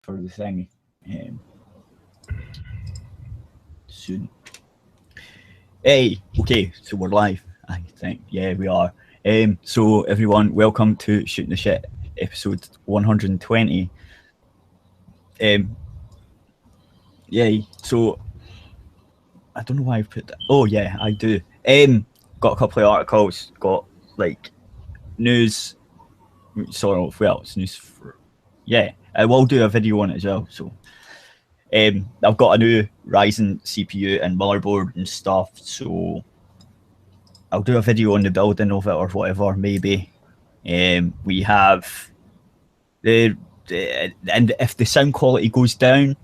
for the thing soon. Hey, okay, so we're live, I think. Yeah, we are. So everyone, welcome to Shooting the Shit, episode 120. Yeah, so I don't know why I put that. Oh yeah, I do. Got a couple of articles, got like news, sort of, well, it's news for, yeah, I will do a video on it as well. So I've got a new Ryzen CPU and motherboard and stuff, so I'll do a video on the building of it or whatever, maybe. We have and if the sound quality goes down,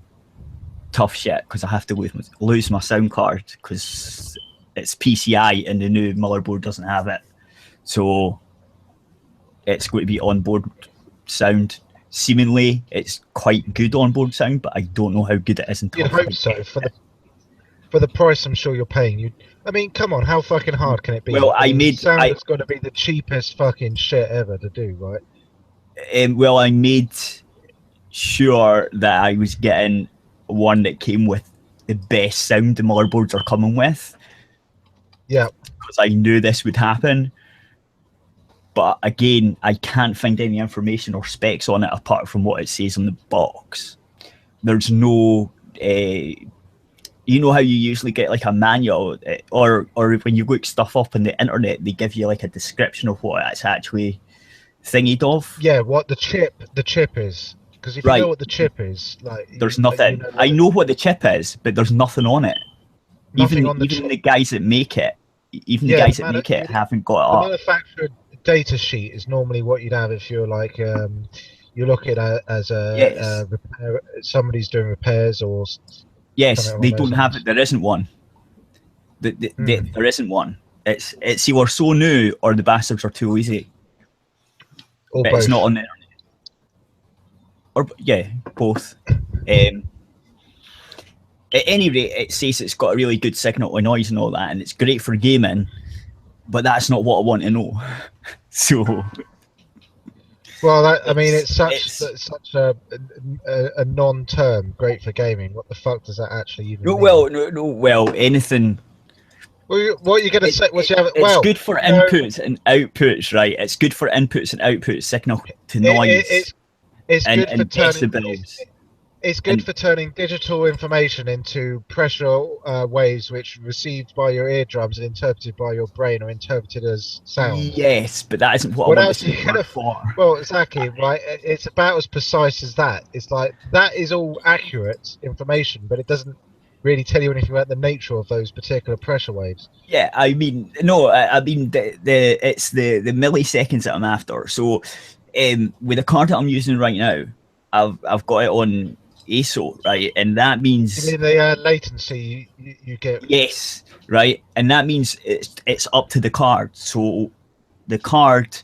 tough shit, because I have to lose my sound card because it's PCI and the new motherboard doesn't have it. So it's going to be onboard sound. Seemingly, it's quite good onboard sound, but I don't know how good it is until. You'd hope so. For the price I'm sure you're paying. I mean, come on, how fucking hard can it be? Well, sound is going to be the cheapest fucking shit ever to do, right? Well, I made sure that I was getting one that came with the best sound the motherboards are coming with. Yeah. Because I knew this would happen. But again, I can't find any information or specs on it apart from what it says on the box. There's no, you know how you usually get like a manual, or when you look stuff up on the internet, they give you like a description of what it's actually thingied of. Yeah, what the chip is. Because if you know what the chip is, like there's nothing. You know, I know what the chip is, but there's nothing on it. Even the guys that make it, haven't got it up. The manufacturer data sheet is normally what you'd have if you're like you look at it as a repair, somebody's doing repairs or. Yes, they don't have it. There isn't one. There isn't one. It's either so new or the bastards are too lazy. Or but both. It's not on there. Or yeah, both. At any rate, it says it's got a really good signal to noise and all that, and it's great for gaming. But that's not what I want to know. So. Well, it's such a non-term. Great for gaming. What the fuck does that actually even mean? Well, anything. Well, what are you going to say? It's good for inputs and outputs, right? It's good for inputs and outputs, signal to noise. It's good for decibels. It's good for turning digital information into pressure waves, which are received by your eardrums and interpreted by your brain, or interpreted as sound. Yes, but that isn't what I want to for. Well, exactly, right? It's about as precise as that. It's like that is all accurate information, but it doesn't really tell you anything about the nature of those particular pressure waves. Yeah, I mean, no, I mean it's the milliseconds that I'm after. So, with the card that I'm using right now, I've got it on ISO, right, and that means you mean the latency you get. Yes, right, and that means it's up to the card. So the card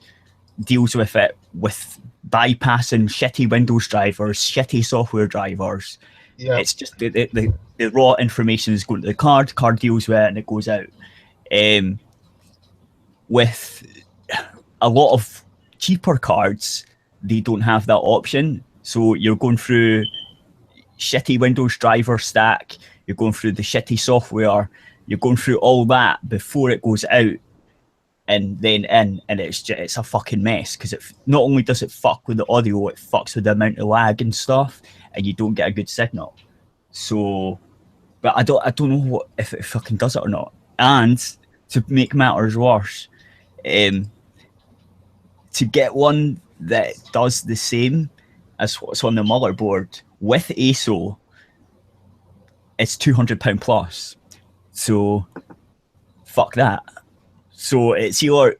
deals with it with bypassing shitty Windows drivers, shitty software drivers. Yeah, it's just the raw information is going to the card deals with it, and it goes out. With a lot of cheaper cards, they don't have that option, so you're going through shitty Windows driver stack, you're going through the shitty software, you're going through all that before it goes out and then in, and it's a fucking mess, because it not only does it fuck with the audio, it fucks with the amount of lag and stuff, and you don't get a good signal. So, but I don't know if it fucking does it or not. And to make matters worse, to get one that does the same as what's on the motherboard with ISO, it's £200 plus. So fuck that. So it's either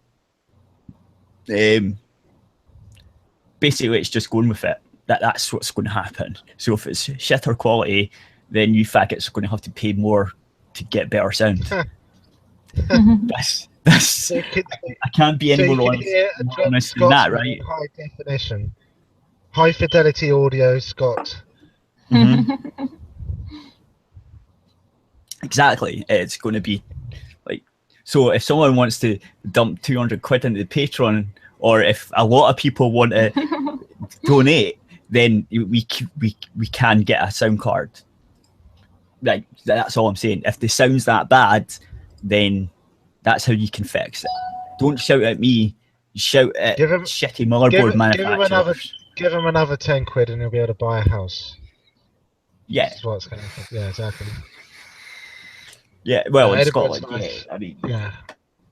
basically it's just going with it. That's what's going to happen. So if it's shitter quality, then you faggots are going to have to pay more to get better sound. That's I can't be any more honest than that, right? High definition, high fidelity audio, Scott. Mm-hmm. Exactly. It's going to be like, so if someone wants to dump 200 quid into the Patreon, or if a lot of people want to donate then we can get a sound card. Like, that's all I'm saying. If the sound's that bad, then that's how you can fix it. Don't shout at me. Shout at shitty motherboard manufacturers. Give him another 10 quid and he'll be able to buy a house. Yeah. That's what's going to happen. Yeah, exactly. Yeah, well, in Edinburgh's Scotland, nice. yeah. I mean, yeah.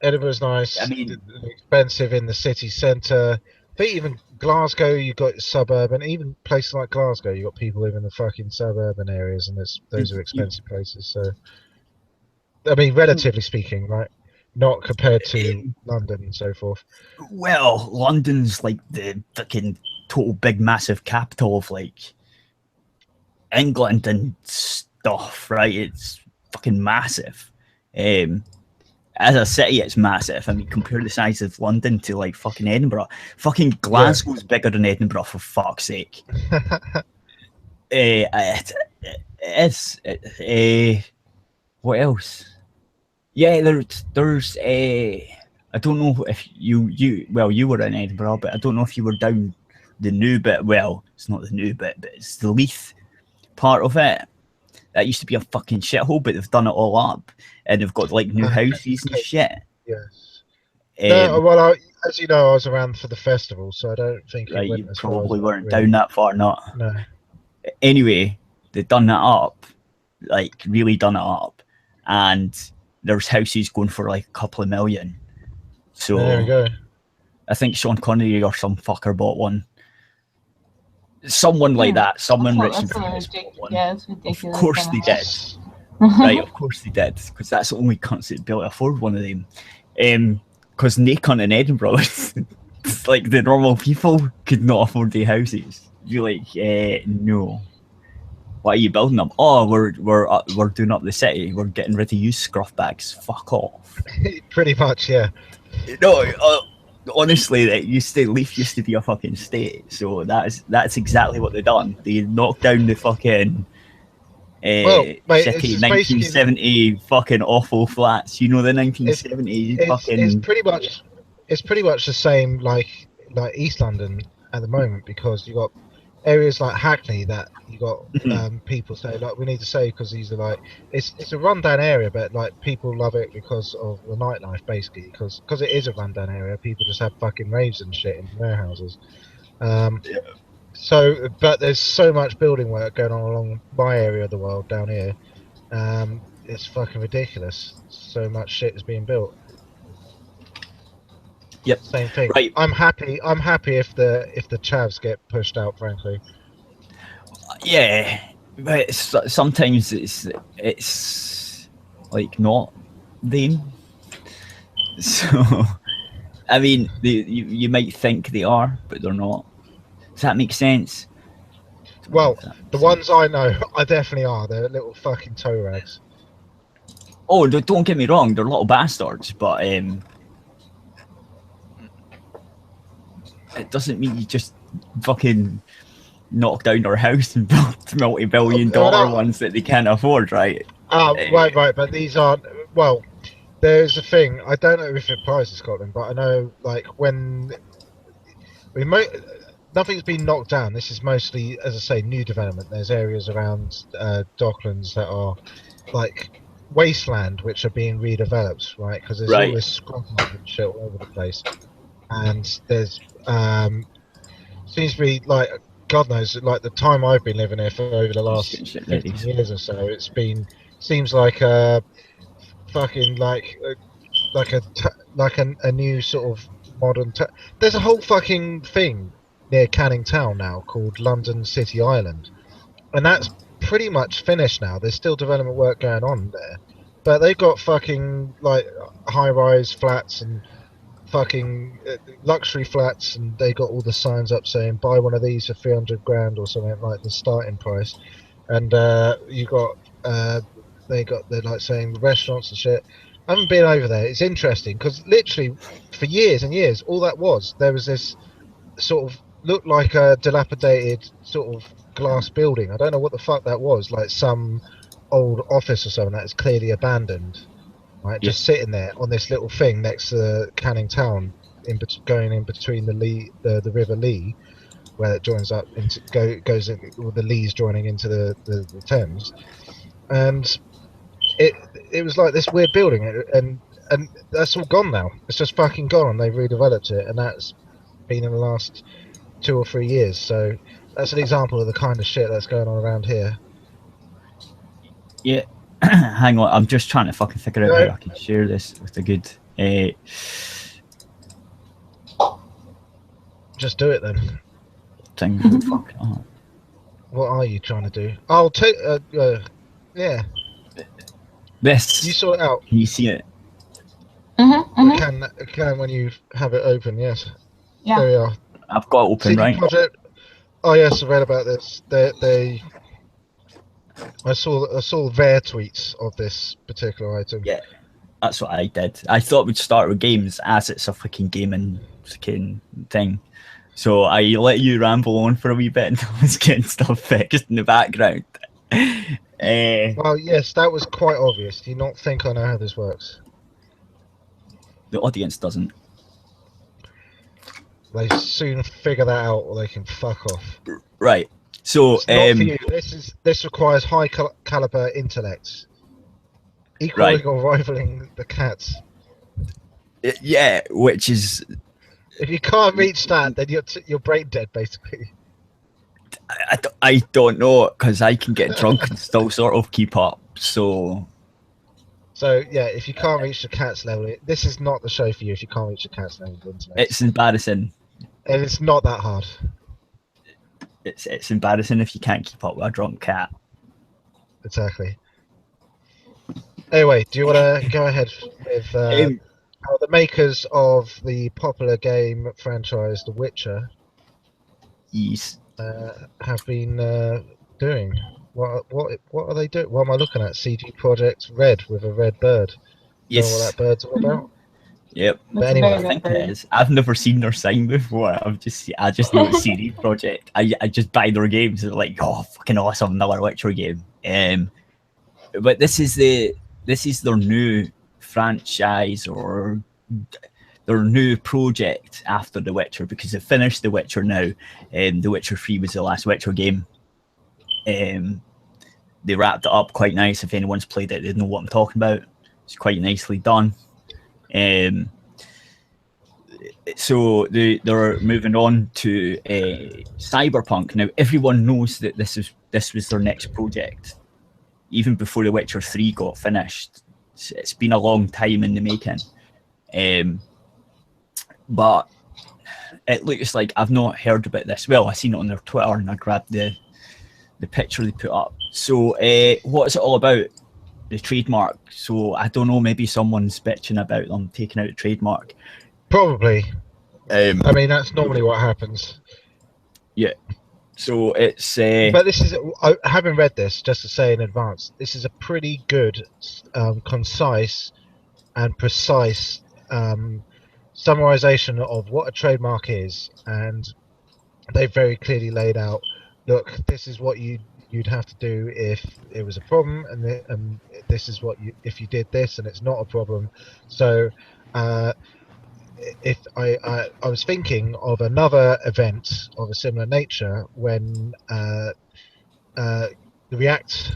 Edinburgh's nice. I mean, expensive in the city centre. I think even Glasgow, you got suburban. Even places like Glasgow, you got people living in the fucking suburban areas, and those are expensive places. So, I mean, relatively speaking, right? Not compared to London and so forth. Well, London's like the fucking total big massive capital of like England and stuff, right? It's fucking massive. As a city, it's massive. I mean, compare the size of London to like fucking Edinburgh. Fucking Glasgow's bigger than Edinburgh, for fuck's sake. What else? Yeah, there's I don't know if you were in Edinburgh, but I don't know if you were down the new bit. Well, it's not the new bit, but it's the Leith part of it. That used to be a fucking shithole, but they've done it all up, and they've got like new houses and shit. Yes. No, well, as you know, I was around for the festival, so I don't think you probably weren't down that far, not. No. Anyway, they've done that up, like really done it up, and there's houses going for like a couple of million. So there we go. I think Sean Connery or some fucker bought one. Someone like that, someone rich and famous bought one. Yeah, it's ridiculous. Of course they did. Right, of course they did, because that's the only cunts that be able to afford one of them. Because no cunt in Edinburgh, it's like the normal people could not afford the houses. You're like, no. Why are you building them? Oh, we're doing up the city. We're getting rid of you scruff bags. Fuck off. Pretty much, yeah. No, honestly, Leith used to be a fucking state. So that's exactly what they've done. They knocked down the fucking mate, shitty 1970 fucking awful flats. You know, the 1970 fucking. It's pretty much the same like East London at the moment, because you got areas like Hackney that you got people say like we need to say, because these are like it's a rundown area, but like people love it because of the nightlife, basically, because it is a rundown area. People just have fucking raves and shit in warehouses. So, but there's so much building work going on along my area of the world down here. It's fucking ridiculous. So much shit is being built. Yep. Same thing. Right. I'm happy if the chavs get pushed out, frankly. Yeah, but sometimes it's like not them. So, I mean, you might think they are, but they're not. Does that make sense? Well, the ones I know, I definitely are. They're little fucking toe rags. Oh, don't get me wrong, they're little bastards, but it doesn't mean you just fucking knock down their house and build multi-billion-dollar ones that they can't afford, right? Right, but these aren't. Well, there's a thing. I don't know if it applies to Scotland, but I know like when nothing's been knocked down. This is mostly, as I say, new development. There's areas around Docklands that are like wasteland, which are being redeveloped, right? Because there's all this scrub and shit all over the place, and there's seems to be like, God knows, like the time I've been living here for over the last 15 years or so, it's been seems like a fucking like a new sort of modern. There's a whole fucking thing near Canning Town now called London City Island, and that's pretty much finished now. There's still development work going on there, but they've got fucking like high-rise flats and fucking luxury flats, and they got all the signs up saying buy one of these for 300 grand or something, like the starting price. And they're like saying restaurants and shit. I haven't been over there. It's interesting because literally for years and years, all that was, there was this sort of looked like a dilapidated sort of glass building. I don't know what the fuck that was, like some old office or something that is clearly abandoned, right? Just sitting there on this little thing next to Canning Town, going in between the River Lee. where it joins up into goes in, with the Lees joining into the Thames, and it was like this weird building, and that's all gone now. It's just fucking gone, and they've redeveloped it, and that's been in the last 2 or 3 years. So that's an example of the kind of shit that's going on around here. Yeah. Hang on, I'm just trying to fucking figure out how I can share this with a good. Just do it then. Thing. Fuck. Oh. What are you trying to do? I'll take. Yeah. This. You sort it out. Can you see it? It can when you have it open. Yes. Yeah. There we are. I've got it open, CD right? Projekt. Oh yes, I read about this. I saw their tweets of this particular item. Yeah, that's what I did. I thought we'd start with games, as it's a fucking gaming fucking thing. So I let you ramble on for a wee bit until I was getting stuff fixed in the background. Well, yes, that was quite obvious. Do you not think I know how this works? The audience doesn't. They soon figure that out, or they can fuck off. Right. So it's not for you. This requires high caliber intellect, equaling or rivaling the cats. Yeah, which is. If you can't reach that, then you're brain dead, basically. I don't know, because I can get drunk and still sort of keep up. So yeah, if you can't reach the cat's level, this is not the show for you. If you can't reach the cat's level, of internet. It's embarrassing. And it's not that hard. It's embarrassing if you can't keep up with a drunk cat. Exactly. Anyway, do you want to go ahead with how the makers of the popular game franchise The Witcher Yes. have been doing? What are they doing? What am I looking at? CD Projekt Red with a red bird. Yes. You know what that bird's all about? Yep. But anyway, I think it is. I've never seen their sign before. I just know it's CD Projekt. I just buy their games and like, oh, fucking awesome, another Witcher game. But this is their new franchise, or their new project after The Witcher, because they finished The Witcher now. The Witcher 3 was the last Witcher game. They wrapped it up quite nice. If anyone's played it, they know what I'm talking about. It's quite nicely done. So they're moving on to Cyberpunk now. Everyone knows that this was their next project, even before The Witcher 3 got finished. It's been a long time in the making, but it looks like I've not heard about this. Well, I seen it on their Twitter and I grabbed the picture they put up. So what's it all about? The trademark. So I don't know, maybe someone's bitching about them taking out the trademark. Probably. I mean, that's normally what happens. Yeah. So it's. But this is, having read this, just to say in advance, this is a pretty good, concise, and precise summarization of what a trademark is, and they've very clearly laid out. Look, this is what you'd have to do if it was a problem, and this is what if you did this and it's not a problem. So if I was thinking of another event of a similar nature when the React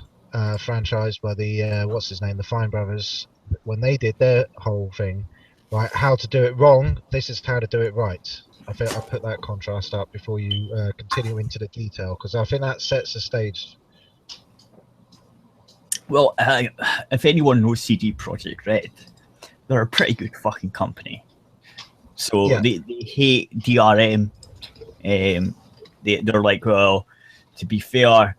franchise by the what's his name, the Fine Brothers, when they did their whole thing, right, how to do it wrong, this is how to do it right. I think I'll put that contrast up before you continue into the detail, because I think that sets the stage. Well, if anyone knows CD Projekt Red, they're a pretty good fucking company. So yeah. they hate DRM. They're like, well, to be fair,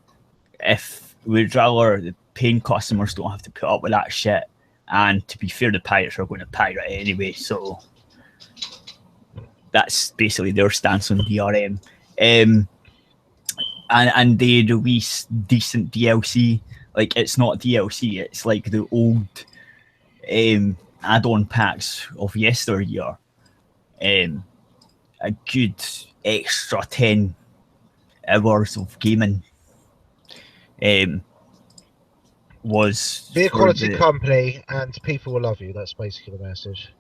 if we'd rather the paying customers don't have to put up with that shit, and to be fair, the pirates are going to pirate it anyway. So that's basically their stance on DRM. And they release decent DLC. Like, it's not DLC, it's like the old add-on packs of yesteryear. A good extra 10 hours of gaming was... Be a quality company and people will love you. That's basically the message.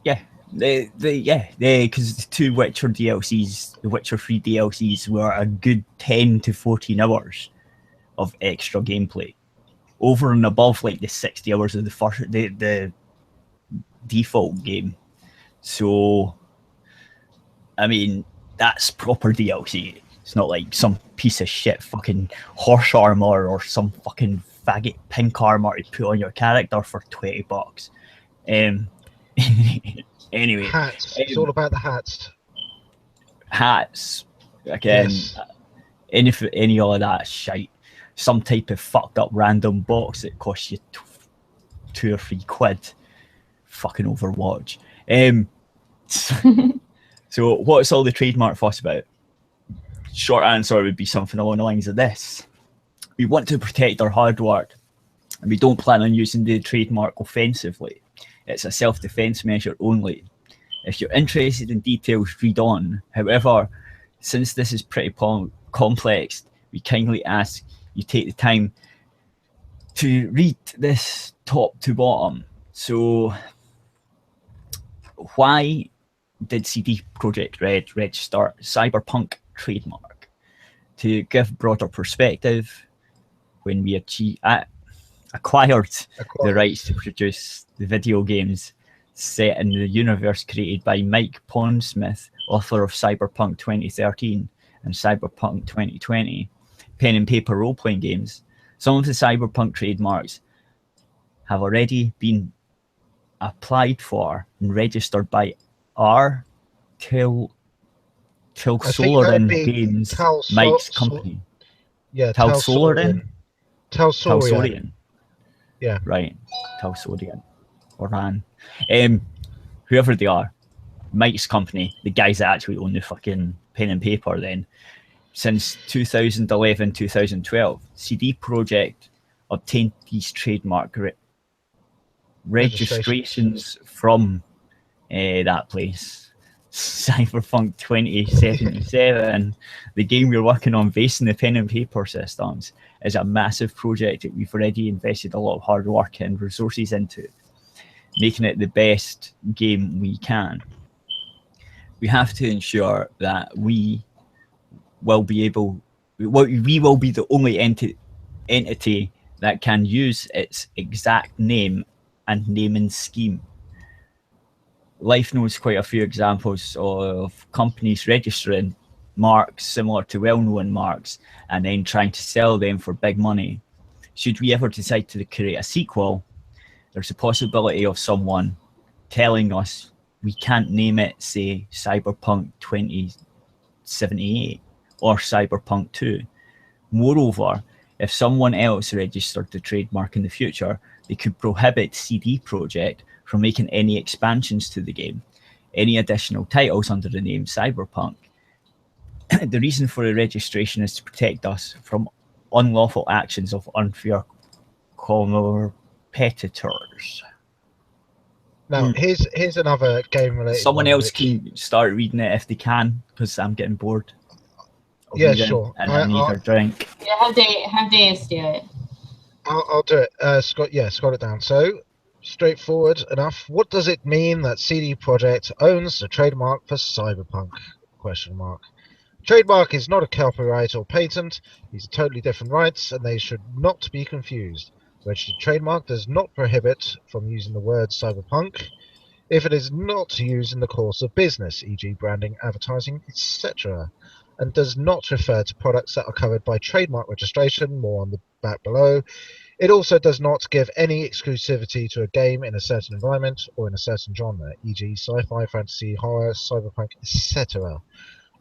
Yeah, Because the two Witcher DLCs, the Witcher 3 DLCs, were a good 10 to 14 hours of extra gameplay, over and above like the 60 hours of the default game. So, I mean, that's proper DLC. It's not like some piece of shit fucking horse armor or some fucking faggot pink armor to put on your character for $20. Anyway, hats. It's all about the hats. Hats again. Yes. Any of that shite. Some type of fucked up random box that costs you £2 or £3. Fucking Overwatch. So what's all the trademark fuss about? Short answer would be something along the lines of this: we want to protect our hard work, and we don't plan on using the trademark offensively. It's a self-defense measure only. If you're interested in details, read on. However, since this is pretty complex, we kindly ask you take the time to read this top to bottom. So, why did CD Projekt Red register Cyberpunk trademark? To give broader perspective, when we acquired the rights to produce the video games set in the universe created by Mike Pondsmith, author of Cyberpunk 2013 and Cyberpunk 2020, pen and paper role-playing games, some of the Cyberpunk trademarks have already been applied for and registered by our Talsorian Games, Mike's company. Talsorian. Yeah. Right. Talsorian. Or Ran. Whoever they are, Mike's company, the guys that actually own the fucking pen and paper then, since 2011, 2012, CD Projekt obtained these trademark registrations from that place. Cyberpunk 2077, the game we're working on based on the pen and paper systems, is a massive project that we've already invested a lot of hard work and resources into, making it the best game we can. We have to ensure that we will be the only entity that can use its exact name and naming scheme. Life knows quite a few examples of companies registering marks similar to well-known marks and then trying to sell them for big money. Should we ever decide to create a sequel, there's a possibility of someone telling us we can't name it, say, Cyberpunk 2078 or Cyberpunk 2. Moreover, if someone else registered the trademark in the future, they could prohibit CD Projekt from making any expansions to the game, any additional titles under the name Cyberpunk. The reason for the registration is to protect us from unlawful actions of unfair competitors. Now, here's another game related. Someone else can start reading it if they can, because I'm getting bored. Yeah, sure. And I need a drink. Yeah, have Dave do it. I'll do it. Scott it down. So, straightforward enough. What does it mean that CD Projekt owns the trademark for Cyberpunk? ? Trademark is not a copyright or patent. These are totally different rights, and they should not be confused. Registered trademark does not prohibit from using the word cyberpunk if it is not used in the course of business, e.g. branding, advertising, etc., and does not refer to products that are covered by trademark registration, more on the back below. It also does not give any exclusivity to a game in a certain environment or in a certain genre, e.g. sci-fi, fantasy, horror, cyberpunk, etc.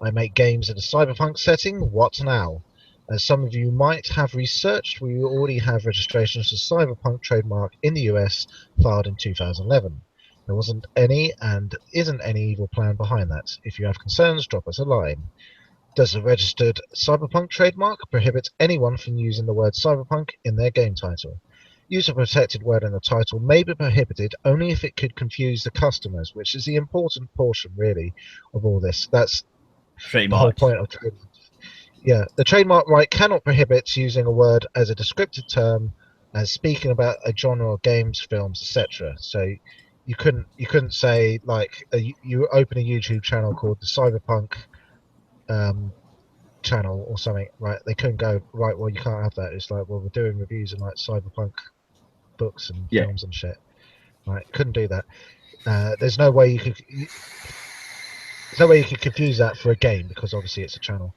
I make games in a cyberpunk setting, what now? As some of you might have researched, we already have registrations for Cyberpunk trademark in the US filed in 2011. There wasn't any and isn't any evil plan behind that. If you have concerns, drop us a line. Does the registered Cyberpunk trademark prohibit anyone from using the word Cyberpunk in their game title? Use of a protected word in the title may be prohibited only if it could confuse the customers, which is the important portion, really, of all this. That's the whole point of trademark. Yeah, the trademark right cannot prohibit using a word as a descriptive term, as speaking about a genre of games, films, etc. So you couldn't say like you open a YouTube channel called the Cyberpunk channel or something, right? They couldn't go, right, well, you can't have that. It's like, well, we're doing reviews on like Cyberpunk books and films and shit, right? Couldn't do that. There's no way you could confuse that for a game, because obviously it's a channel.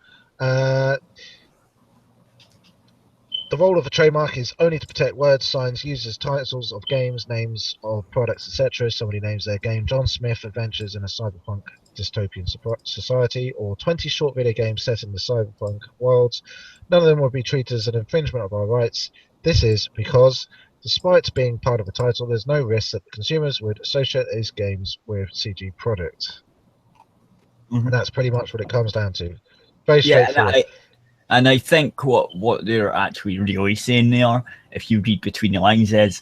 The role of a trademark is only to protect words, signs, users, titles of games, names of products, etc. Somebody names their game John Smith Adventures in a Cyberpunk Dystopian Society, or 20 short video games set in the cyberpunk worlds. None of them will be treated as an infringement of our rights. This is because, despite being part of a title, there's no risk that the consumers would associate these games with CG product. And that's pretty much what it comes down to. Very straightforward. And I think what they're actually really saying there, if you read between the lines, is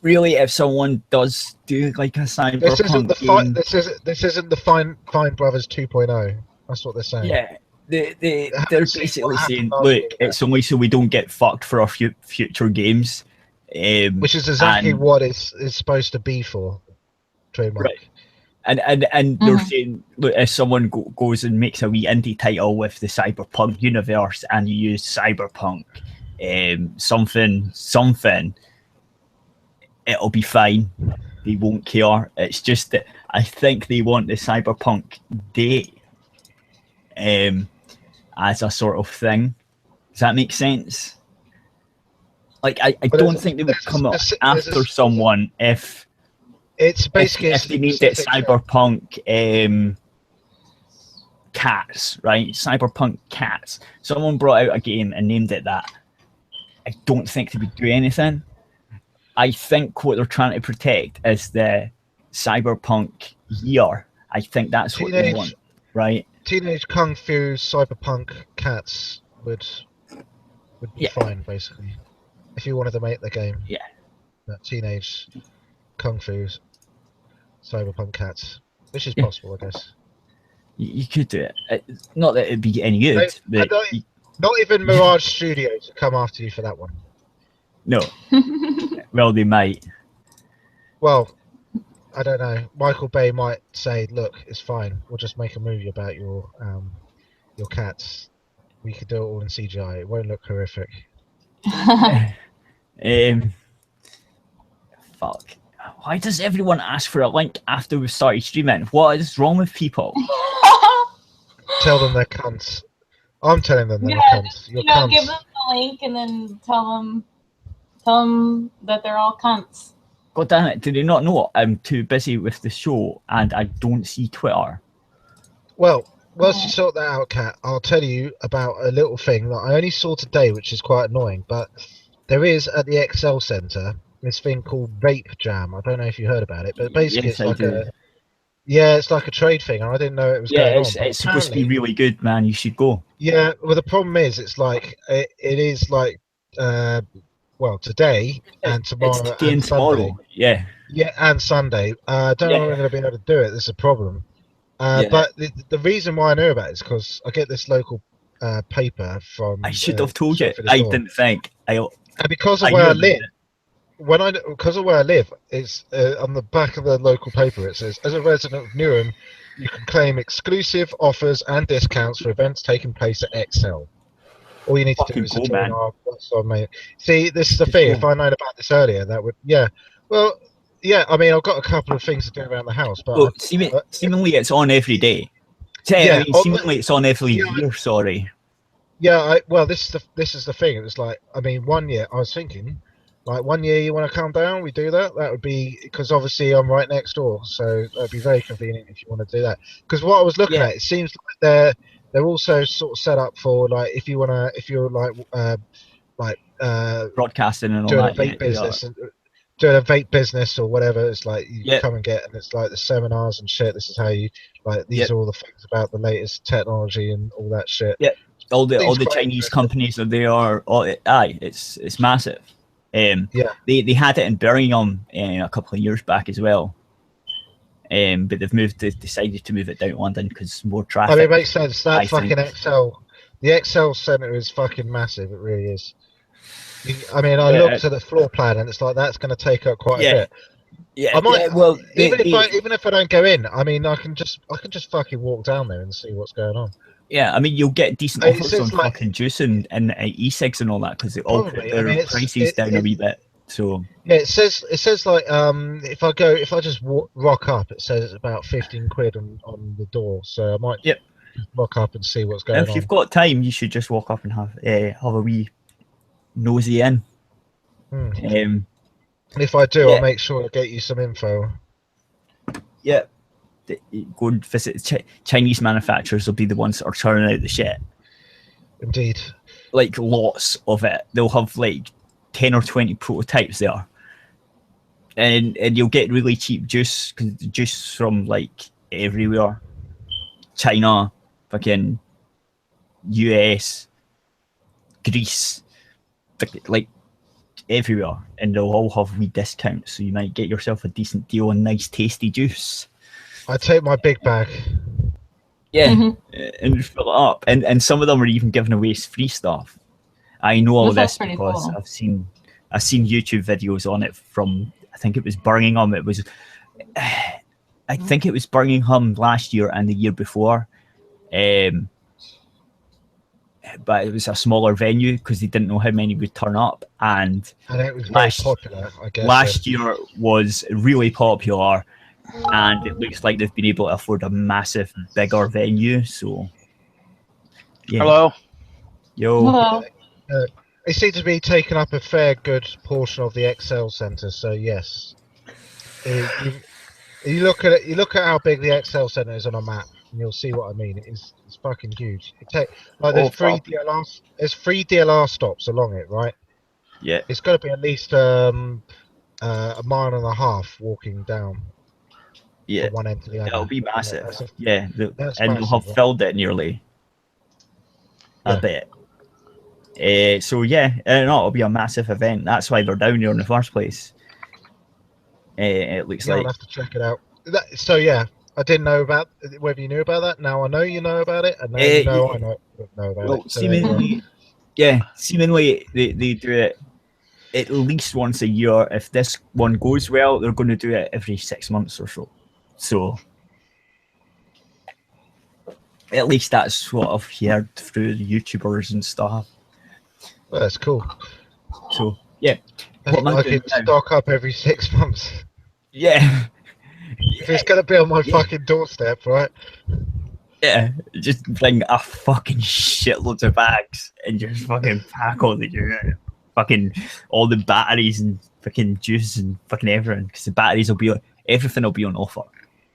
really, if someone does do like a cyberpunk game, this isn't the Fine Brothers 2.0. That's what they're saying. Yeah, they're basically saying, look, it's only so we don't get fucked for our future games, which is exactly what it's supposed to be for. Trademark. Right. And they're saying, look, if someone goes and makes a wee indie title with the cyberpunk universe and you use cyberpunk something, it'll be fine. They won't care. It's just that I think they want the cyberpunk day as a sort of thing. Does that make sense? Like, I don't think they would come up after someone if... It's basically if they named it Cyberpunk Cats, right? Cyberpunk Cats. Someone brought out a game and named it that. I don't think they would do anything. I think what they're trying to protect is the cyberpunk year. I think that's what they want, right? Teenage Kung Fu Cyberpunk Cats would be fine, basically. If you wanted to make the game. Yeah. Teenage Kung Fu Cyberpunk Cats, which is possible, I guess. You could do it. Not that it'd be any good. But not even Mirage Studios would come after you for that one. No. Well, they might. Well, I don't know. Michael Bay might say, "Look, it's fine. We'll just make a movie about your cats. We could do it all in CGI. It won't look horrific." Fuck. Why does everyone ask for a link after we've started streaming? What is wrong with people? Tell them they're cunts. I'm telling them they're cunts. You're cunts. Give them the link and then tell them that they're all cunts. God damn it, do they not know I'm too busy with the show and I don't see Twitter? Well, whilst you sort that out, Kat, I'll tell you about a little thing that I only saw today, which is quite annoying, but there is at the XL Centre this thing called Vape Jam. I don't know if you heard about it, but basically it's like a trade thing, and I didn't know it was going on. Yeah, it's supposed to be really good, man. You should go. Yeah, well, the problem is, it's like it is like today and tomorrow. It's today and tomorrow. Yeah, and Sunday. I don't know if I'm going to be able to do it. This is a problem. But the reason why I know about it is because I get this local paper from. I should have told you. I didn't think. And because of where I live. Because of where I live, it's on the back of the local paper. It says, "As a resident of Newham, you can claim exclusive offers and discounts for events taking place at XL. All you need to do is join our website." See, this is the thing. If I known about this earlier, that would Well, yeah. I mean, I've got a couple of things to do around the house, but seemingly it's on every day. Seemingly it's on every year. Sorry. Yeah. Well, this is the thing. It was like, I mean, one year I was thinking. Like 1 year, you want to come down? We do that. That would be because obviously I'm right next door, so that would be very convenient if you want to do that. Because what I was looking at, it seems like they're also sort of set up for like if you're broadcasting and all doing that. Doing a vape business or whatever. It's like you come and get, and it's like the seminars and shit. This is how you like. These are all the things about the latest technology and all that shit. Yeah, all the Chinese companies are there. It's massive. They had it in Birmingham a couple of years back as well, but they've decided to move it down to London because more traffic. I mean, it makes sense. That the XL Centre is fucking massive. It really is. I mean, I looked at the floor plan and it's like that's going to take up quite a bit. Yeah, I might. yeah, well, even if I don't go in, I mean, I can just fucking walk down there and see what's going on. yeah, I mean, you'll get decent It offers says on like- fucking juice and e-cigs and all that because they all put Probably, I their mean, it's- prices it- down a it- wee bit. So Yeah, it says like if I just rock up, it says it's about 15 quid on the door. So I might Yep. rock up and see what's going if on. you've got time, you should just walk up and have a wee nosy in. And if I do, yeah. I'll make sure to get you some info. Yeah, go and visit Chinese manufacturers. Will be the ones that are churning out the shit. Indeed. Like lots of it. They'll have like 10 or 20 prototypes there, and you'll get really cheap juice because the juice from like everywhere, China, fucking US, Greece, like everywhere, and they'll all have wee discounts, so you might get yourself a decent deal on nice tasty juice. I take my big bag. Yeah, and fill it up, and some of them are even giving away free stuff. I know all this because cool. I've seen YouTube videos on it from, I think it was Birmingham. It was, I think it was Birmingham last year and the year before, but it was a smaller venue because they didn't know how many would turn up. And it was very popular, I guess. Last year was really popular, and it looks like they've been able to afford a massive, bigger venue. So, yeah. Hello. Yo. Hello. They seem to be taking up a fair good portion of the Excel Centre. So yes, you look at it. You look at how big the Excel Centre is on a map, and you'll see what I mean. It's fucking huge. There's three DLR stops along it, right? Yeah. It's got to be at least a mile and a half walking down. Yeah. From one end to the other. It'll be massive. That's and massive, they'll have right? filled it nearly a bit. So yeah, it'll be a massive event. That's why they're down here in the first place. It looks like. I'll have to check it out. So yeah, I didn't know about whether you knew about that. Now I know you know about it, and now you know I know about it. So seemingly they do it at least once a year. If this one goes well, they're going to do it every 6 months or so. So at least that's what I've heard through the YouTubers and stuff. Well, that's cool. So yeah, I can stock up every 6 months. Yeah. If it's gonna be on my fucking doorstep, right? Yeah, just bring a fucking shitloads of bags and just fucking pack all the fucking all the batteries and fucking juice and fucking everything, because the batteries will be everything will be on offer,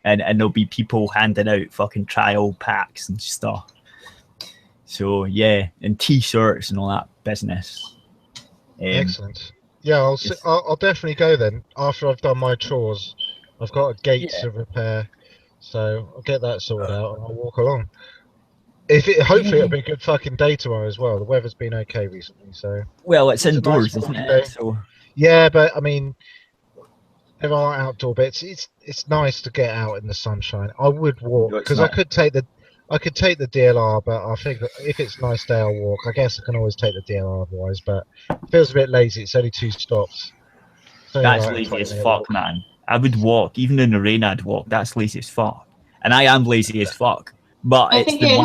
and there'll be people handing out fucking trial packs and stuff. So yeah, and t-shirts and all that business. Excellent. Yeah, I'll definitely go then after I've done my chores. I've got a gate to repair, so I'll get that sorted out and I'll walk along. Hopefully it'll be a good fucking day tomorrow as well. The weather's been okay recently, so. Well, it's indoors, isn't it? So. Yeah, but I mean, there are outdoor bits. It's nice to get out in the sunshine. I would walk because I could take the DLR, but I think if it's a nice day, I'll walk. I guess I can always take the DLR otherwise, but it feels a bit lazy. It's only 2 stops. That's lazy as fuck, man. I would walk. Even in the rain, I'd walk. That's lazy as fuck. And I am lazy as fuck. But I think it'd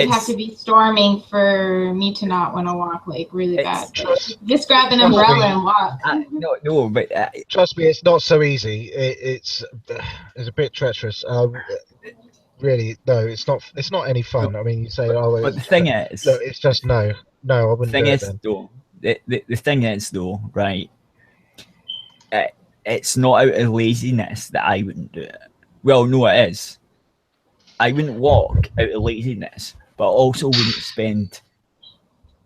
have to be storming for me to not want to walk like really bad. Just grab an umbrella and walk. No, but trust me, it's not so easy. It's a bit treacherous. Really, no, it's not. It's not any fun. I mean, you say, "Oh," but the thing is, no, it's just no. I wouldn't. The thing do is, it then. though, the thing is, though, right? It's not out of laziness that I wouldn't do it. Well, no, it is. I wouldn't walk out of laziness, but I also wouldn't spend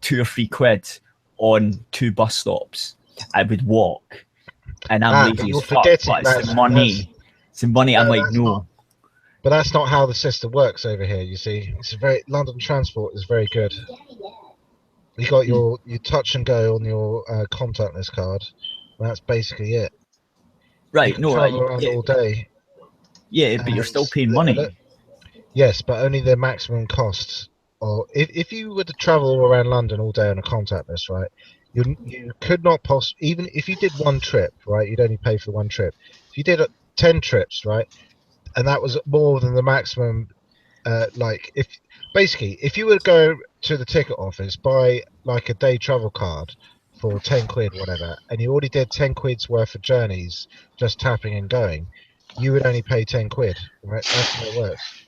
2 or 3 quid on 2 bus stops. I would walk, and I'm lazy as fuck. But it's the money. It's the money. I'm like, no. But that's not how the system works over here. You see, London Transport is very good. You got your touch and go on your contactless card. That's basically it. Right. No, travel around all day. Yeah, but you're still paying money. Yes, but only the maximum costs. Or if you were to travel around London all day on a contactless, right, You could not even if you did one trip, right? You'd only pay for one trip. If you did 10 trips, right, and that was more than the maximum. Like if you would go to the ticket office, buy like a day travel card for 10 quid, whatever, and you already did 10 quid's worth of journeys just tapping and going, you would only pay 10 quid, right? That's how it works.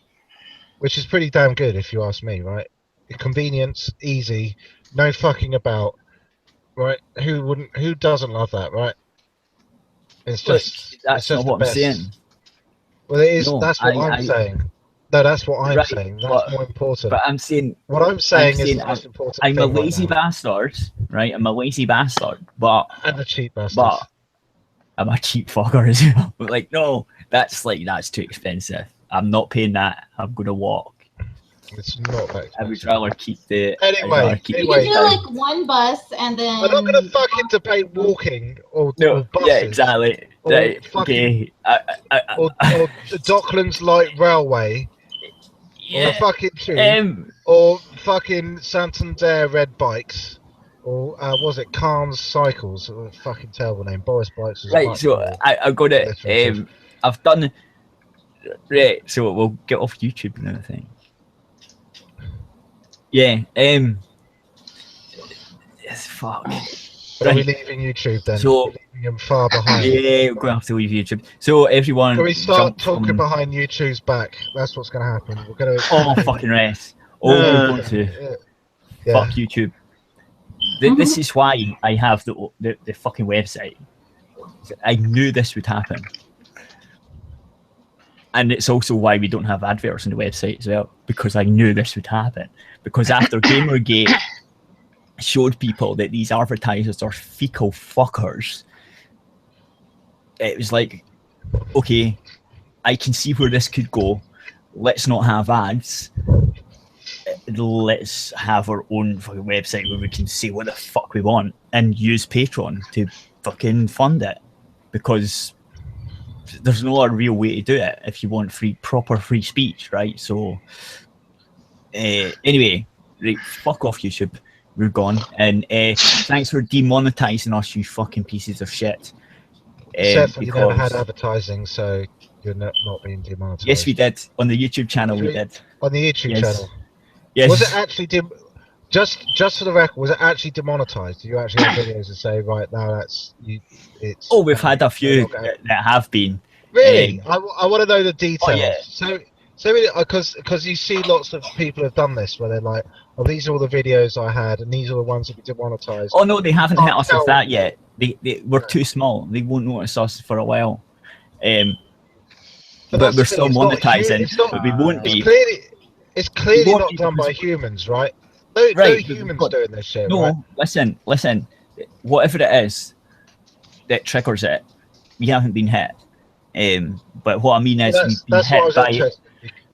Which is pretty damn good if you ask me, right? Convenience, easy, no fucking about, right? Who doesn't love that, right? It's just that's not what I'm saying. Well, it is. No, that's what I'm saying. No, that's what I'm saying. That's more important. But I'm saying what I'm saying is the most important. I'm a lazy bastard, right? I'm a lazy bastard, but I'm a cheap bastard. But I'm a cheap fucker as well. But like, no, that's too expensive. I'm not paying that. I'm gonna walk. It's not that expensive. I would rather keep the. Anyway, you can do like one bus and then. I'm not gonna fucking debate walking or buses. Yeah, exactly. Or right. Fucking, okay. or the Docklands Light Railway. Yeah. Or fucking tube. Or fucking Santander Red Bikes. Or was it Carnes Cycles? Oh, fucking terrible name. Boris Bikes was right. So I got it. I've done. Right. So we'll get off YouTube and everything. Yeah. Fuck. Are we leaving YouTube then? So, leaving them far behind. Yeah, we're going to have to leave YouTube. So everyone. Can we start talking behind YouTube's back? That's what's going to happen. We're going to. Oh, fucking rest. We're going to. Yeah. Fuck YouTube. This is why I have the fucking website. I knew this would happen. And it's also why we don't have adverts on the website as well, because I knew this would happen. Because after Gamergate showed people that these advertisers are fecal fuckers, it was like, okay, I can see where this could go. Let's not have ads. Let's have our own fucking website where we can say what the fuck we want and use Patreon to fucking fund it, because there's no other real way to do it if you want proper free speech, right? So anyway, right, fuck off YouTube, we're gone, and thanks for demonetizing us, you fucking pieces of shit. Except for you never had advertising, so you're not being demonetized. Yes, we did on the YouTube channel. We did on the YouTube channel. Yes. Was it actually just for the record? Was it actually demonetized? Do you actually have videos that say right now that's it's? Oh, we've had a few that have been. Really, I want to know the details. Oh, yeah. So because you see lots of people have done this where they're like, oh, these are all the videos I had, and these are the ones that we demonetized. Oh no, they haven't hit us with that yet. They were too small. They won't notice us for a while. But we're still monetizing, but we won't be. It's clearly not done by humans, right? No humans doing this shit. No, right? listen. Whatever it is that triggers it, we haven't been hit. But what I mean is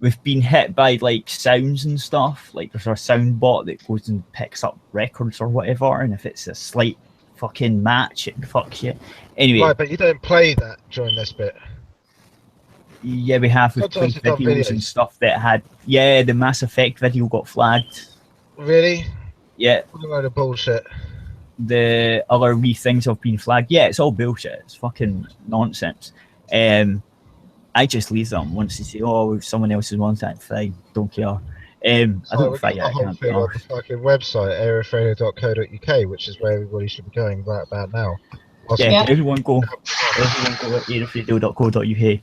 we've been hit by like sounds and stuff. Like there's a sound bot that goes and picks up records or whatever, and if it's a slight fucking match, it fucks you. Anyway. Right, but you don't play that during this bit. Yeah, we have. We've played videos and stuff that had. Yeah, the Mass Effect video got flagged. Really? Yeah. What a load of bullshit. The other wee things have been flagged. Yeah, it's all bullshit. It's fucking nonsense. I just leave them once they say, "Oh, someone else is on that." Fine, don't care. I don't fight it. I can't. Thing on the fucking website, aerithradio.co.uk, which is where everybody should be going right about now. Yeah, everyone go to aerithradio.co.uk,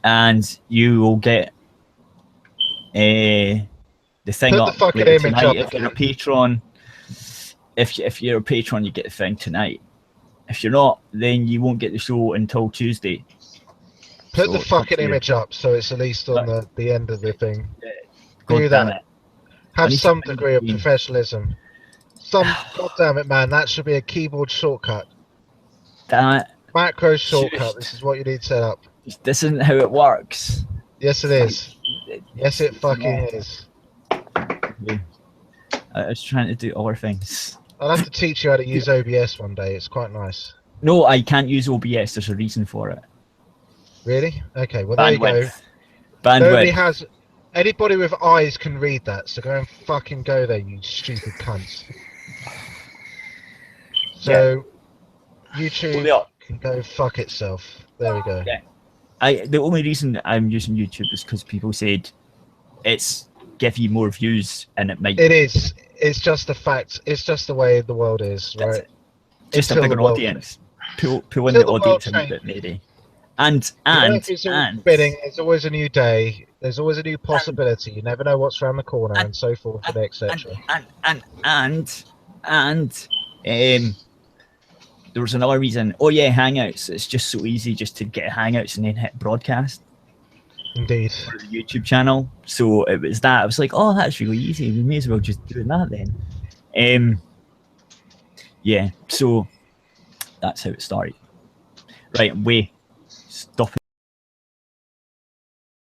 and you will get the thing Put up the fucking image tonight. up If you're a patron, if you're a patron, you get the thing tonight. If you're not, then you won't get the show until Tuesday. Put the fucking image up so it's at least on the end of the thing. Do that. Have some degree of professionalism. God damn it, man, that should be a keyboard shortcut. Damn it. Macro shortcut, this is what you need set up. This isn't how it works. Yes, it is. Yes, it fucking is. I was trying to do other things. I'll have to teach you how to use OBS one day, it's quite nice. No, I can't use OBS, there's a reason for it. Really? Okay, well there you go. Bandwidth. Anybody with eyes can read that, so go and fucking go there, you stupid cunts. So YouTube can go fuck itself. There we go. Yeah. The only reason I'm using YouTube is because people said it's give you more views, and it might. It is. It's just a fact. It's just the way the world is, right? Just a bigger audience. Pull in the audience a bit, maybe. And spinning. There's always a new day. There's always a new possibility. You never know what's around the corner, and so forth, and etc. And there was another reason. Oh yeah, Hangouts. It's just so easy just to get Hangouts and then hit broadcast. Indeed. For the YouTube channel. So it was that. I was like, oh, that's really easy. We may as well just do that then. Yeah. So that's how it started. Right. Stop it.